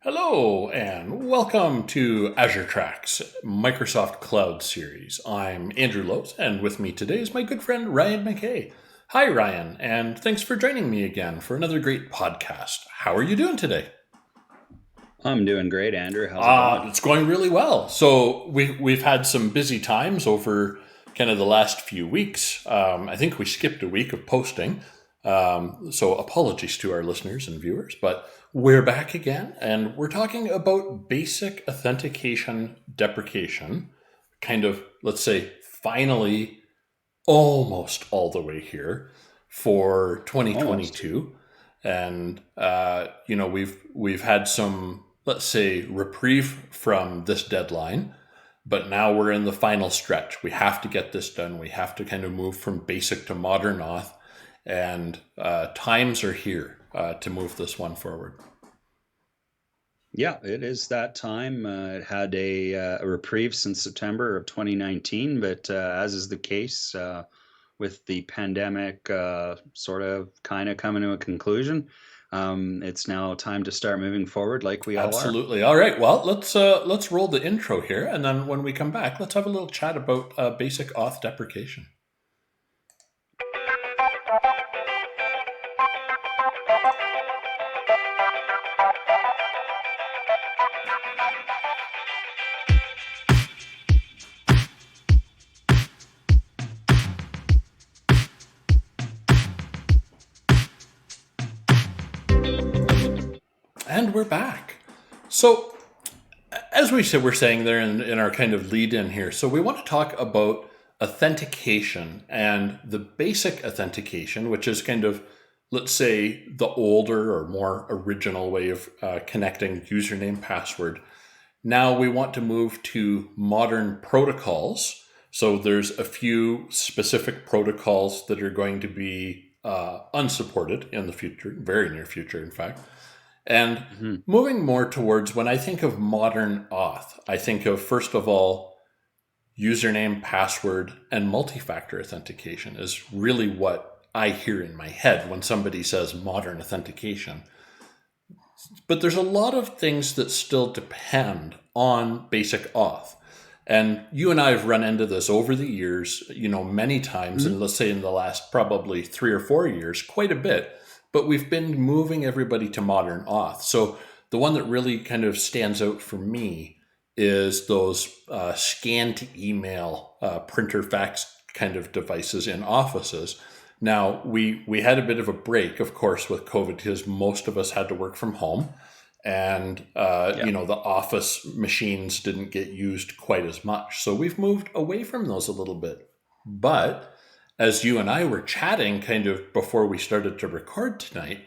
Hello and welcome to AzureTracks Microsoft Cloud Series. I'm Andrew Lowes, and with me today is my good friend Ryan McKay. Hi, Ryan, and thanks for joining me again for another great podcast. How are you doing today? I'm doing great, Andrew. How's it going? It's going really well. So we've had some busy times over kind of the last few weeks. I think we skipped a week of posting. So apologies to our listeners and viewers, but we're back again, and we're talking about basic authentication deprecation. Kind of, let's say, finally, almost all the way here for Almost. 2022. And we've had some, let's say, reprieve from this deadline, but now we're in the final stretch. We have to get this done. We have to kind of move from basic to modern auth, and times are here to move this one forward. Yeah, it is that time. It had a reprieve since September of 2019, but as is the case with the pandemic sort of kind of coming to a conclusion, it's now time to start moving forward like we all are. Absolutely. All right. Well, let's roll the intro here, and then when we come back, let's have a little chat about basic auth deprecation. And we're back. So, as we said, we're saying there in our kind of lead in here. So, we want to talk about authentication and the basic authentication, which is kind of, let's say, the older or more original way of connecting username password. Now we want to move to modern protocols. So, there's a few specific protocols that are going to be unsupported in the future, very near future, in fact. And Mhm. moving more towards when I think of modern auth, I think of, first of all, username, password, and multi-factor authentication is really what I hear in my head when somebody says modern authentication. But there's a lot of things that still depend on basic auth. And you and I have run into this over the years, many times, Mhm. and let's say in the last probably 3 or 4 years, quite a bit. But we've been moving everybody to modern auth. So the one that really kind of stands out for me is those scan to email printer fax kind of devices in offices. Now, we had a bit of a break, of course, with COVID because most of us had to work from home. And, Yeah. the office machines didn't get used quite as much. So we've moved away from those a little bit. But as you and I were chatting kind of before we started to record tonight,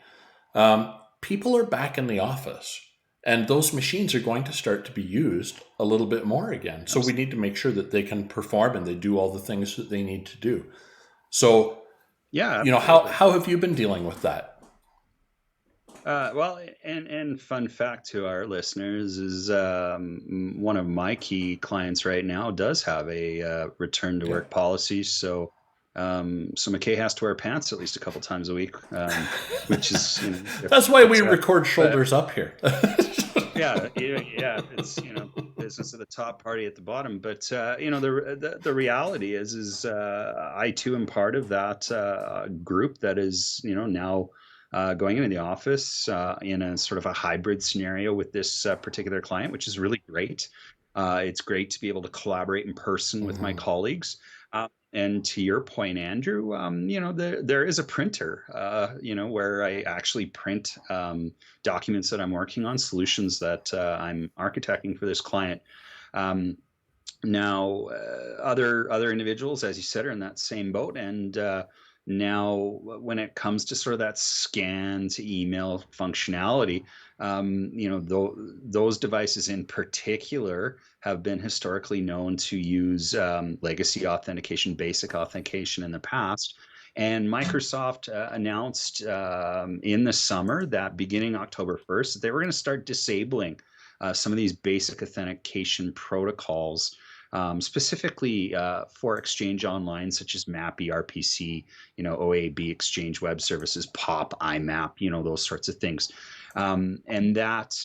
people are back in the office. And those machines are going to start to be used a little bit more again. So we Abs- need to make sure that they can perform and they do all the things that they need to do. So, Yeah, how, absolutely. how have you been dealing with that? Well, and fun fact to our listeners is one of my key clients right now does have a return to Yeah. work policy. So McKay has to wear pants at least a couple times a week, which is That's different. why we But record but shoulders up here. yeah, it's business at the top, party at the bottom. But the reality is I too am part of that group that is now going into the office in a sort of a hybrid scenario with this particular client, which is really great. It's great to be able to collaborate in person with my Mhm. colleagues. And to your point, Andrew, there is a printer, where I actually print documents that I'm working on, solutions that I'm architecting for this client. Um, Now, other individuals, as you said, are in that same boat. And now, when it comes to sort of that scan to email functionality, those devices in particular have been historically known to use legacy authentication, basic authentication in the past. And Microsoft announced in the summer that beginning October 1st, they were going to start disabling some of these basic authentication protocols specifically for Exchange Online, such as MAPI, RPC, OAB, Exchange Web Services, POP, IMAP, those sorts of things. And that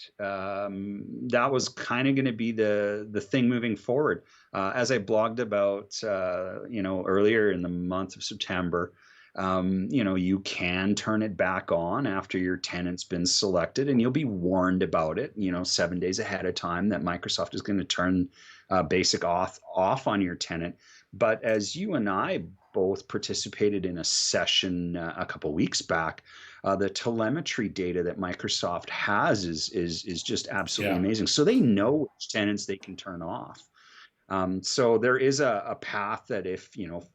was kind of going to be the thing moving forward. As I blogged about, earlier in the month of September, you can turn it back on after your tenant's been selected, and you'll be warned about it, 7 days ahead of time, that Microsoft is going to turn basic auth off on your tenant. But as you and I both participated in a session a couple weeks back, the telemetry data that Microsoft has is just absolutely amazing. So they know which tenants they can turn off. So there is a path that if,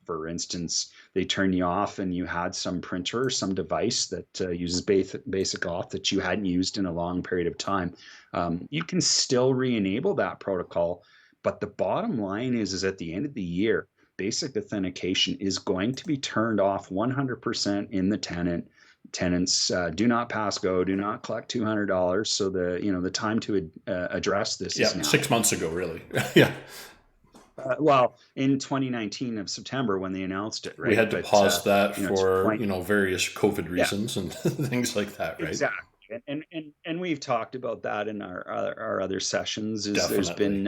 for instance, they turn you off and you had some printer or some device that uses basic auth that you hadn't used in a long period of time, you can still re-enable that protocol. But the bottom line is at the end of the year, basic authentication is going to be turned off 100% in the tenant. Tenants do not pass go, do not collect $200. So the time to address this is now. 6 months ago, really. Yeah. Well, in 2019 of September when they announced it, right? We had to pause that for various COVID reasons and things like that, right? Exactly. And we've talked about that in our other sessions. There's been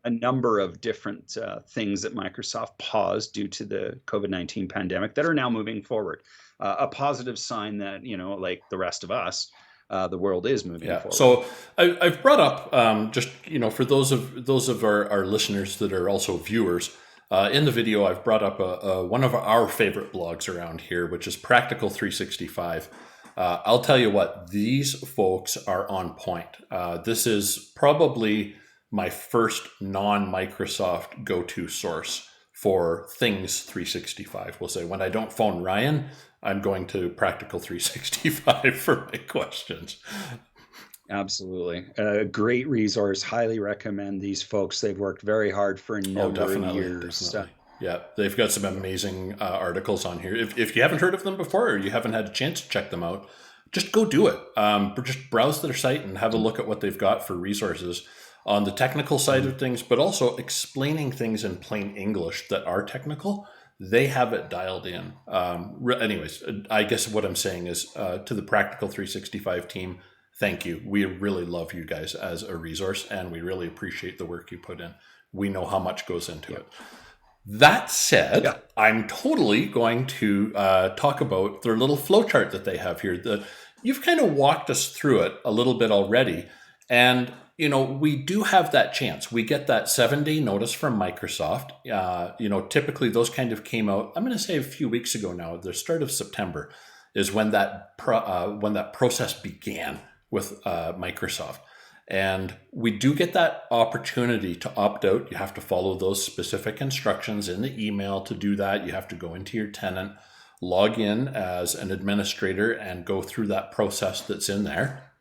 a number of different things that Microsoft paused due to the COVID-19 pandemic that are now moving forward. A positive sign that, like the rest of us, the world is moving forward. So I've brought up just for those of our listeners that are also viewers, in the video I've brought up one of our favorite blogs around here, which is Practical 365. I'll tell you what, these folks are on point. This is probably my first non-Microsoft go-to source for things 365. We'll say when I don't phone Ryan, I'm going to Practical 365 for my questions. Absolutely. A great resource. Highly recommend these folks. They've worked very hard for a number of years. Definitely. Yeah, they've got some amazing articles on here. If you haven't heard of them before or you haven't had a chance to check them out, just go do it. Just browse their site and have a look at what they've got for resources on the technical side of things, but also explaining things in plain English that are technical. They have it dialed in. Anyways, I guess what I'm saying is to the Practical 365 team, thank you. We really love you guys as a resource, and we really appreciate the work you put in. We know how much goes into it. That said, I'm totally going to talk about their little flowchart that they have here. You've kind of walked us through it a little bit already. And, we do have that chance. We get that 7-day notice from Microsoft. Typically those kind of came out, I'm going to say a few weeks ago now, the start of September is when that process began with Microsoft. And we do get that opportunity to opt out. You have to follow those specific instructions in the email to do that. You have to go into your tenant, log in as an administrator, and go through that process that's in there.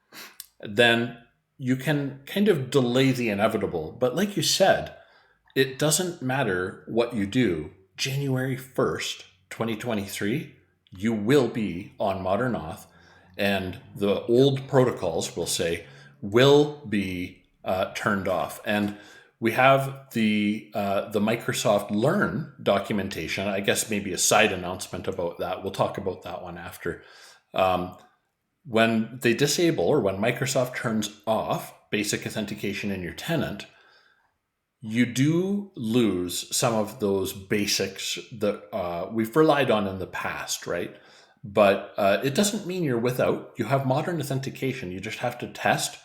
Then you can kind of delay the inevitable. But like you said, it doesn't matter what you do. January 1st, 2023, you will be on Modern Auth, and the old protocols, we'll say, will be turned off. And we have the Microsoft Learn documentation. I guess maybe a side announcement about that. We'll talk about that one after. When they disable, or when Microsoft turns off basic authentication in your tenant, you do lose some of those basics that we've relied on in the past, right? But it doesn't mean you're without. You have modern authentication. You just have to test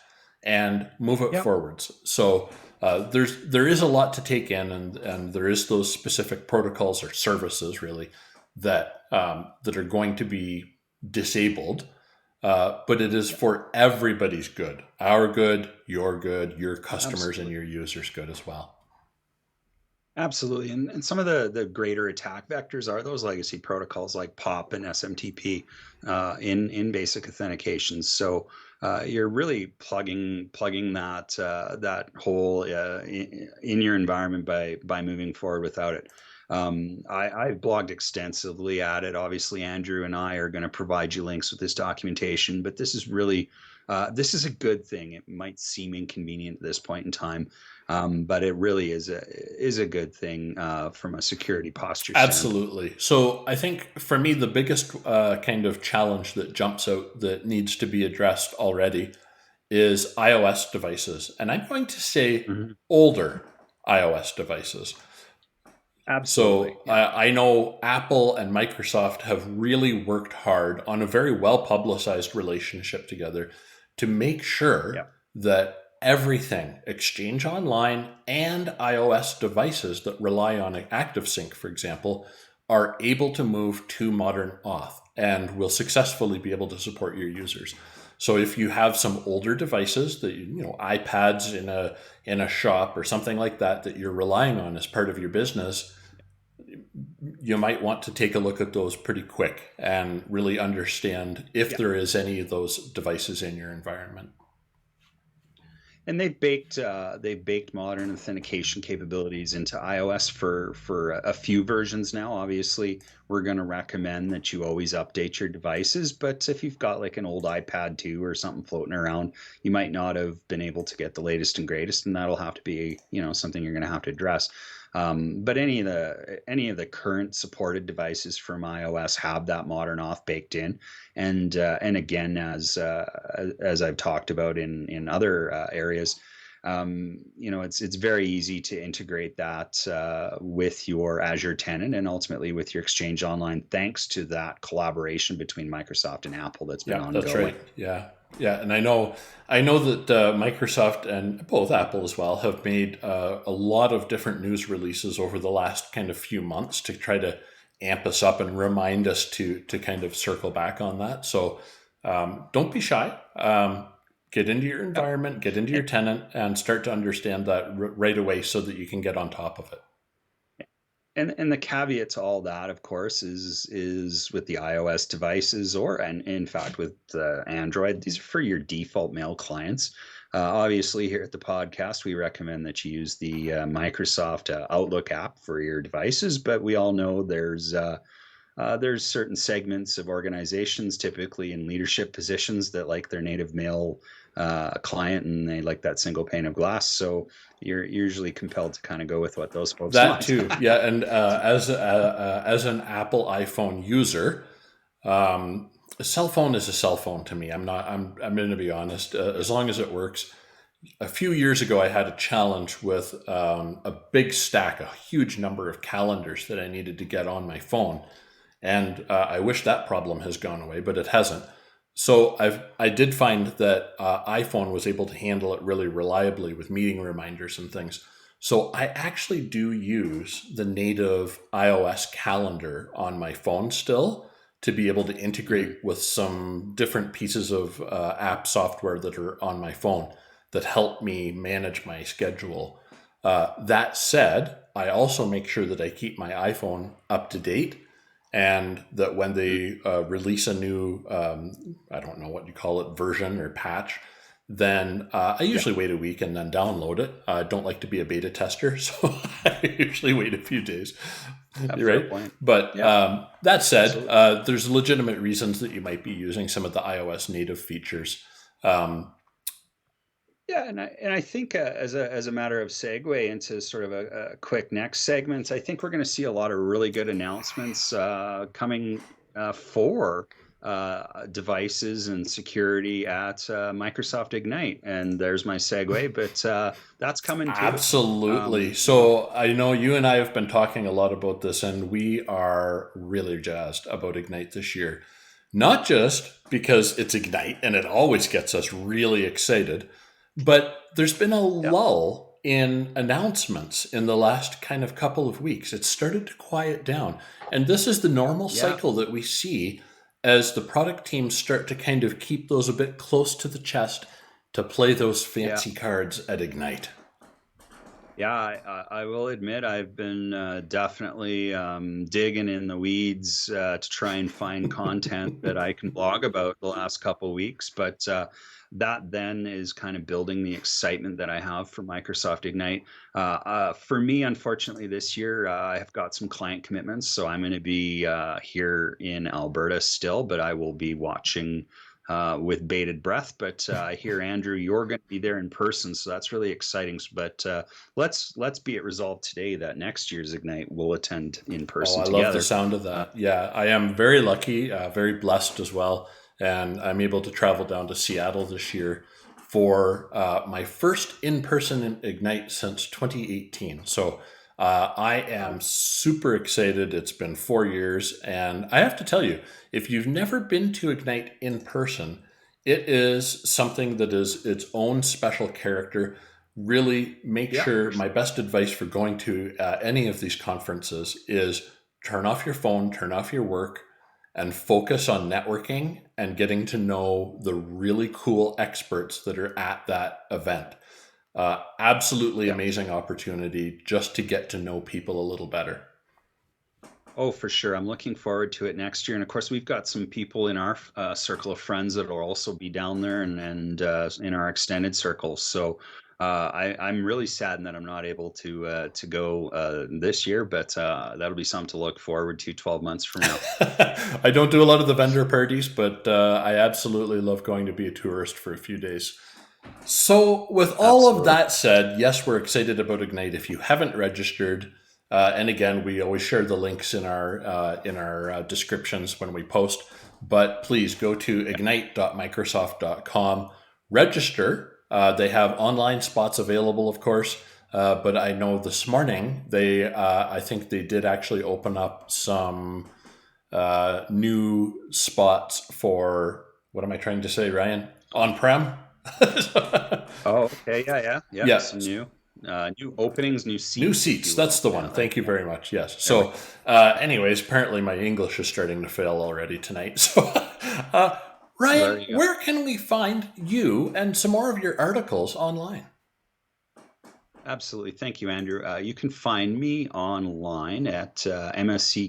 and move it forwards. So there is a lot to take in, and there is those specific protocols or services really that are going to be disabled. But it is for everybody's good. Our good, your customers and your users' good as well. Absolutely. And some of the greater attack vectors are those legacy protocols like POP and SMTP in basic authentication. So you're really plugging that hole in your environment by moving forward without it. I've blogged extensively at it. Obviously, Andrew and I are going to provide you links with this documentation, but this is really This is a good thing. It might seem inconvenient at this point in time, but it really is a good thing from a security posture standpoint. Absolutely. So I think for me, the biggest kind of challenge that jumps out that needs to be addressed already is iOS devices. And I'm going to say Mhm. older iOS devices. Absolutely. So Yeah. I know Apple and Microsoft have really worked hard on a very well publicized relationship together to make sure Yeah. that everything, Exchange Online and iOS devices that rely on ActiveSync, for example, are able to move to modern auth and will successfully be able to support your users. So if you have some older devices that iPads in a shop or something like that that you're relying on as part of your business, you might want to take a look at those pretty quick and really understand if Yeah. there is any of those devices in your environment. And they've baked modern authentication capabilities into iOS for a few versions now. Obviously, we're going to recommend that you always update your devices, but if you've got like an old iPad 2 or something floating around, you might not have been able to get the latest and greatest, and that'll have to be, something you're going to have to address. But any of the current supported devices from iOS have that modern auth baked in, and again, as I've talked about in other areas, it's very easy to integrate that with your Azure tenant and ultimately with your Exchange Online, thanks to that collaboration between Microsoft and Apple that's been Yeah, that's ongoing. right. Yeah, yeah, and I know that Microsoft and both Apple as well have made a lot of different news releases over the last kind of few months to try to amp us up and remind us to kind of circle back on that. So don't be shy. Get into your Yep. environment, get into your And, tenant, and start to understand that right away so that you can get on top of it. and the caveat to all that, of course, is with the iOS devices, and in fact with Android. These are for your default mail clients. Obviously, here at the podcast, we recommend that you use the Microsoft Outlook app for your devices, but we all know there's certain segments of organizations, typically in leadership positions, that like their native mail client, and they like that single pane of glass. So you're usually compelled to kind of go with what those folks That want. too, yeah. And as an Apple iPhone user, a cell phone is a cell phone to me. I'm going to be honest. Yeah. As long as it works. A few years ago, I had a challenge with a big stack, a huge number of calendars that I needed to get on my phone, and I wish that problem has gone away, but it hasn't. So I did find that iPhone was able to handle it really reliably with meeting reminders and things. So I actually do use the native iOS calendar on my phone still to be able to Mhm. integrate with some different pieces of app software that are on my phone that help me manage my schedule. That said, I also make sure that I keep my iPhone up to date and that when Mhm. they release a new, I don't know what you call it, version or patch, then I Yeah. usually wait a week and then download it. I don't like to be a beta tester, so I usually wait a few days. A You're fair right. point. But Yeah. that said, Absolutely. there's legitimate reasons that you might be using some of the iOS native features. Um, Yeah, and I think as a matter of segue into sort of a quick next segment, I think we're going to see a lot of really good announcements coming for devices and security at Microsoft Ignite. And there's my segue, but that's coming too. Absolutely. Um, you know, So I know you and I have been talking a lot about this, and we are really jazzed about Ignite this year. Not just because it's Ignite and it always gets us really excited, but there's been a yeah, lull in announcements in the last kind of couple of weeks. It's started to quiet down. And this is the normal yeah, cycle that we see as the product teams start to kind of keep those a bit close to the chest to play those yeah. fancy cards at Ignite. Yeah, I will admit I've been definitely digging in the weeds to try and find content that I can blog about the last couple weeks. But that then is kind of building the excitement that I have for Microsoft Ignite. For me, unfortunately, this year I have got some client commitments, so I'm going to be here in Alberta still, but I will be watching with bated breath. But I hear, Andrew, you're going to be there in person, so that's really exciting. But let's be it resolved today that next year's Ignite we'll attend in Oh, person I love the together. sound of that. Yeah, I am very lucky, very blessed as well. And I'm able to travel down to Seattle this year for my first in person Ignite since 2018. So I am super excited. It's been 4 years. And I have to tell you, if you've never been to Ignite in person, it is something that is its own special character. Really make Yeah, sure for my sure. best advice for going to any of these conferences is turn off your phone, turn off your work, and focus on networking and getting to know the really cool experts that are at that event. Absolutely Yeah. amazing opportunity just to get to know people a little better. Oh, for sure. I'm looking forward to it next year. And of course, we've got some people in our circle of friends that will also be down there and in our extended circles. So I'm really saddened that I'm not able to go this year, but that'll be something to look forward to 12 months from now. I don't do a lot of the vendor parties, but I absolutely love going to be a tourist for a few days. So, with all of Absolutely. that said, yes, we're excited about Ignite. If you haven't registered, and again, we always share the links in our descriptions when we post. But please go to ignite.microsoft.com, register. They have online spots available, of course. But I know this morning I think they did actually open up some new spots for what am I trying to say, Ryan? On prem. Oh, okay. Yeah, yeah, yeah. Yeah, Some new openings, new new seats, if seats. you That's will. the Yeah, one. Thank you yeah. very much. Yes. There we So, go. anyways, apparently my English is starting to fail already tonight. So, Well, Ryan, there you go. where can we find you and some more of your articles online? Absolutely. Thank you, Andrew. You can find me online at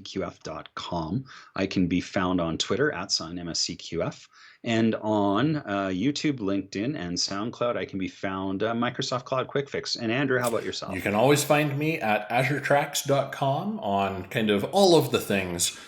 mscqf.com. I can be found on Twitter at sign MSCQF. And on YouTube, LinkedIn, and SoundCloud, I can be found Microsoft Cloud Quick Fix. And Andrew, how about You yourself? can always find me at AzureTracks.com on kind of all of the things.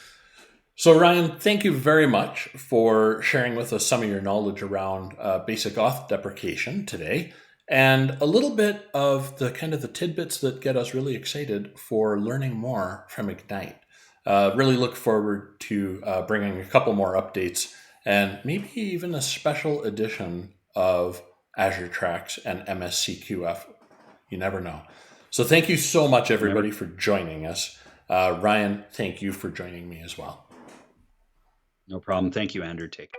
So, Ryan, thank you very much for sharing with us some of your knowledge around basic auth deprecation today and a little bit of the kind of the tidbits that get us really excited for learning more from Ignite. Really look forward to bringing a couple more updates and maybe even a special edition of Azure Tracks and MSCQF. You never know. So, thank you so much, Never. everybody, for joining us. Ryan, thank you for joining me as well. No problem. Thank you, Andrew. Take